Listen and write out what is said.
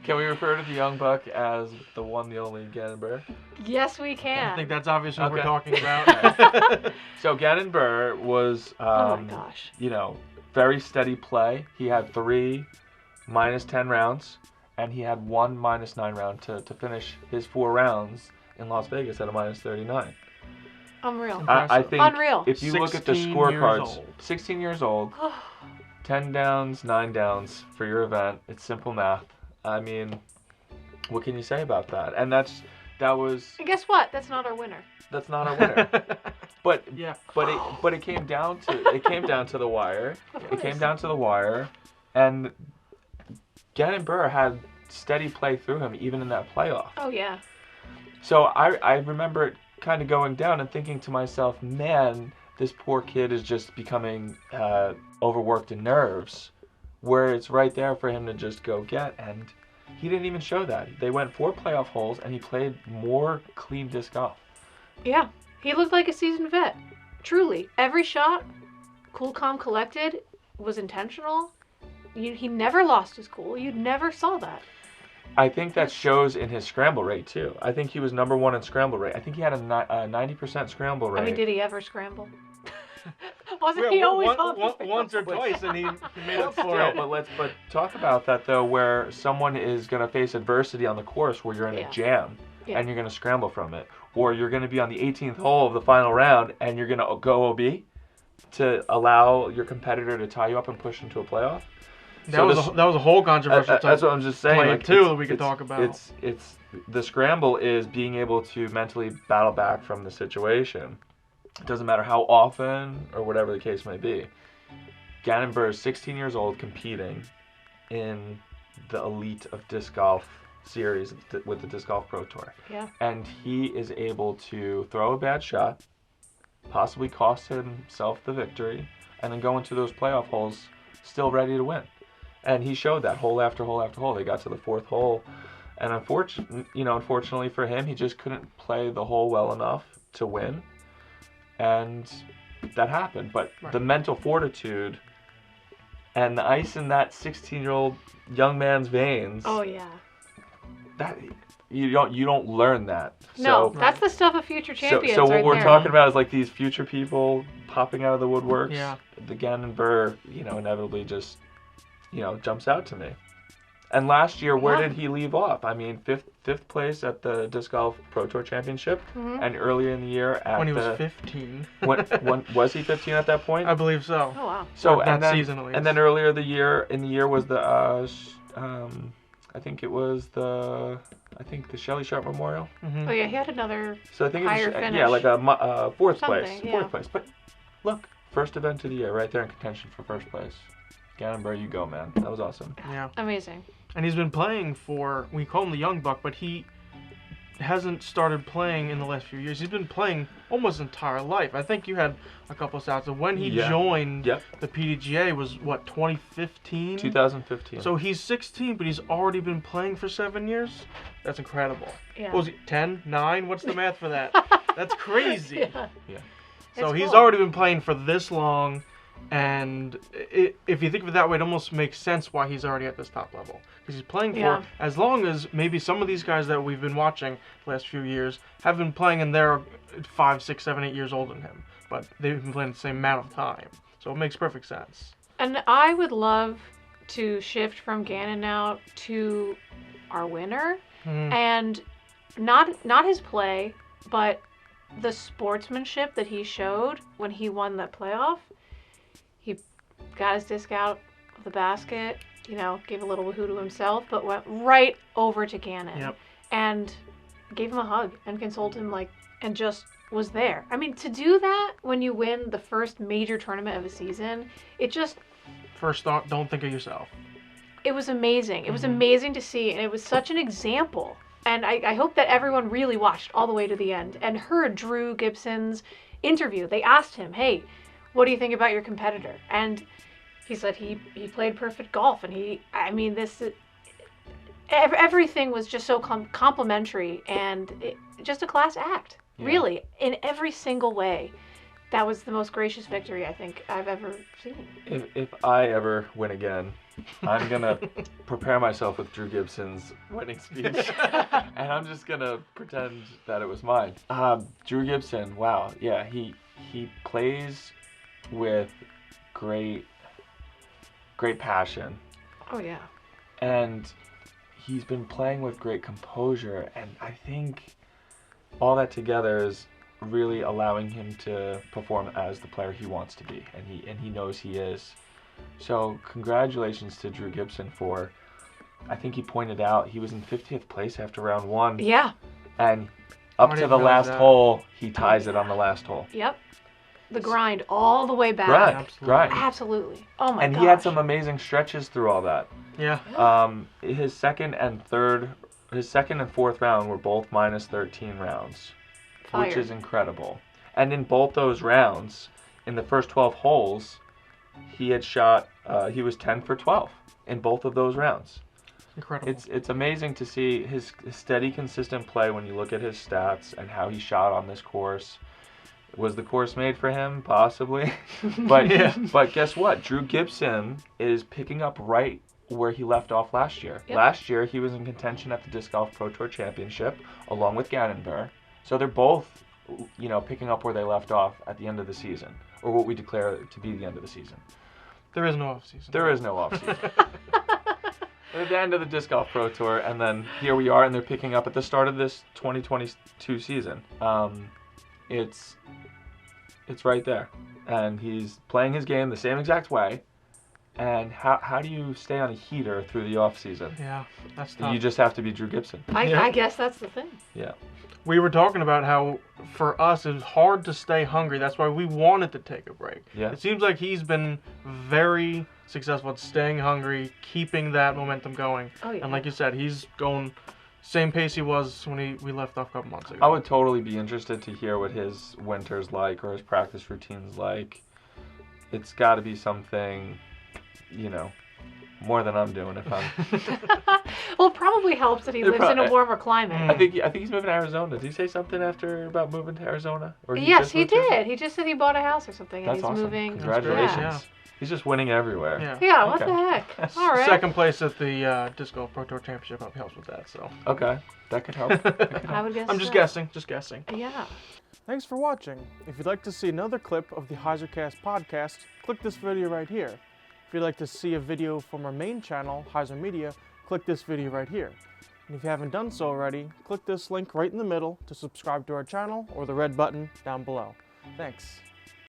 Can we refer to the young buck as the one, the only Gannon Buhr? Yes, we can. I think that's obvious what we're Okay. talking about. So Gannon Buhr was, Oh my gosh. very steady play. He had 3 -10 rounds, and he had 1 -9 round to finish his 4 rounds in Las Vegas at a -39. Unreal. I think Unreal. if you look at the 16 scorecards, years old. 16 years old, 10 downs, 9 downs for your event. It's simple math. I mean, what can you say about that? And that was And guess what? That's not our winner. that's not our winner. But Yeah. but it came down to the wire. Of It came course. down to the wire, and Gannon Buhr had steady play through him even in that playoff. Oh yeah. So I remember it kind of going down and thinking to myself, man, this poor kid is just becoming overworked in nerves, where it's right there for him to just go get, and he didn't even show that. They went 4 playoff holes, and he played more clean disc golf. Yeah. He looked like a seasoned vet. Truly. Every shot, cool, calm, collected, was intentional. He never lost his cool. You never saw that. I think that shows in his scramble rate, too. I think he was number 1 in scramble rate. I think he had a 90% scramble rate. I mean, did he ever scramble? Wasn't Yeah, he always on the once or field? twice, and he made up for Still, it. but talk about that, though, where someone is going to face adversity on the course where you're in Yeah. a jam Yeah. and you're going to scramble from it. Or you're going to be on the 18th hole of the final round and you're going to go OB to allow your competitor to tie you up and push into a playoff. That was a whole controversial That's type what I'm just saying. play, Like, too, that we could talk about. It's the scramble is being able to mentally battle back from the situation. It doesn't matter how often or whatever the case may be. Gannon Buhr is 16 years old, competing in the elite of disc golf series with the Disc Golf Pro Tour. Yeah. And he is able to throw a bad shot, possibly cost himself the victory, and then go into those playoff holes still ready to win. And he showed that hole after hole after hole. They got to the 4th hole, and unfortunately for him, he just couldn't play the hole well enough to win. And that happened. But Right. the mental fortitude and the ice in that 16-year-old young man's veins, Oh yeah. that you don't learn that. No, So, that's the stuff of future champions. so what right we're there. talking about is like these future people popping out of the woodworks. Yeah. The Gannon Buhr, inevitably just, jumps out to me. And last year, where Yeah. did he leave off? I mean, fifth place at the Disc Golf Pro Tour Championship, Mhm. and earlier in the year at when he was 15. when was he 15 at that point? I believe so. Oh wow. So that and then, season at least. and then earlier in the year was the I think it was the Shelley Sharp Memorial. Mhm. Oh yeah, he had another. So I think Higher it was finish. like a fourth place. Something, yeah. Fourth place. But look, first event of the year, right there in contention for first place. Gannon Buhr, you go, man. That was awesome. Yeah. Amazing. And he's been playing we call him the young buck, but he hasn't started playing in the last few years. He's been playing almost his entire life. I think you had a couple of stats of when he Yeah. joined Yep. the PDGA was, 2015? 2015. So he's 16, but he's already been playing for 7 years? That's incredible. Yeah. What was he, 10, 9? What's the math for that? That's crazy. Yeah. Yeah. So It's he's cool. already been playing for this long, and if you think of it that way, it almost makes sense why he's already at this top level. Because he's playing for Yeah. as long as maybe some of these guys that we've been watching the last few years have been playing, and they're 5, 6, 7, 8 years older than him. But they've been playing the same amount of time. So it makes perfect sense. And I would love to shift from Gannon now to our winner, Mhm. and not his play, but the sportsmanship that he showed when he won the playoff. He got his disc out of the basket, gave a little woohoo to himself, but went right over to Gannon Yep. and gave him a hug and consoled him, and just was there. I mean, to do that when you win the first major tournament of a season, it just First thought, don't think of yourself. it was amazing. It was Mhm. amazing to see, and it was such an example. And I hope that everyone really watched all the way to the end and heard Drew Gibson's interview. They asked him, hey, what do you think about your competitor? And he said he played perfect golf, and everything was just so complimentary, and just a class act, Yeah. really, in every single way. That was the most gracious victory I think I've ever seen. If I ever win again, I'm gonna prepare myself with Drew Gibson's winning speech, and I'm just gonna pretend that it was mine. Drew Gibson, wow, yeah, he plays with great passion, Oh yeah. and he's been playing with great composure, and I think all that together is really allowing him to perform as the player he wants to be, and he knows he is. So congratulations to Drew Gibson for, I think he pointed out he was in 50th place after round 1, Yeah. and up I to didn't the realize last that. hole he ties it on the last hole. Yep. The grind all the way back. Grind. Absolutely. Oh my And gosh. he had some amazing stretches through all that. Yeah. His second and fourth round were both minus 13 rounds, Fire. which is incredible. And in both those rounds, in the first 12 holes, he had shot. He was 10 for 12 in both of those rounds. Incredible. It's amazing to see his steady, consistent play when you look at his stats and how he shot on this course. Was the course made for him? Possibly. But Yeah. But guess what? Drew Gibson is picking up right where he left off last year. Yep. Last year, he was in contention at the Disc Golf Pro Tour Championship, along with Gannon Buhr. So they're both, picking up where they left off at the end of the season, or what we declare to be the end of the season. There is no off season. There is no off season. At the end of the Disc Golf Pro Tour, and then here we are, and they're picking up at the start of this 2022 season. It's right there, and he's playing his game the same exact way. And how do you stay on a heater through the off season? Yeah, that's tough. You just have to be Drew Gibson. I guess that's the thing. Yeah. We were talking about how, for us, it was hard to stay hungry. That's why we wanted to take a break. Yeah. It seems like he's been very successful at staying hungry, keeping that momentum going. Oh yeah. And like you said, he's going same pace he was when we left off a couple months ago. I would totally be interested to hear what his winter's like or his practice routine's like. It's got to be something, more than I'm doing if I'm. Well, it probably helps that he lives in a warmer climate. I think he's moving to Arizona. Did he say something about moving to Arizona? Or Yes, just he moved to Arizona? did. He just said he bought a house or something, and That's he's awesome. moving. Congratulations. Yeah. He's just winning everywhere. Yeah. Yeah, what Okay. the heck? All right. Second place at the Disc Golf Pro Tour Championship probably helps with that. So Okay, that could help. I would guess. I'm just so. guessing. Just guessing. Yeah. Thanks for watching. If you'd like to see another clip of the HyzerCast podcast, click this video right here. If you'd like to see a video from our main channel, Hyzer Media, click this video right here. And if you haven't done so already, click this link right in the middle to subscribe to our channel or the red button down below. Thanks.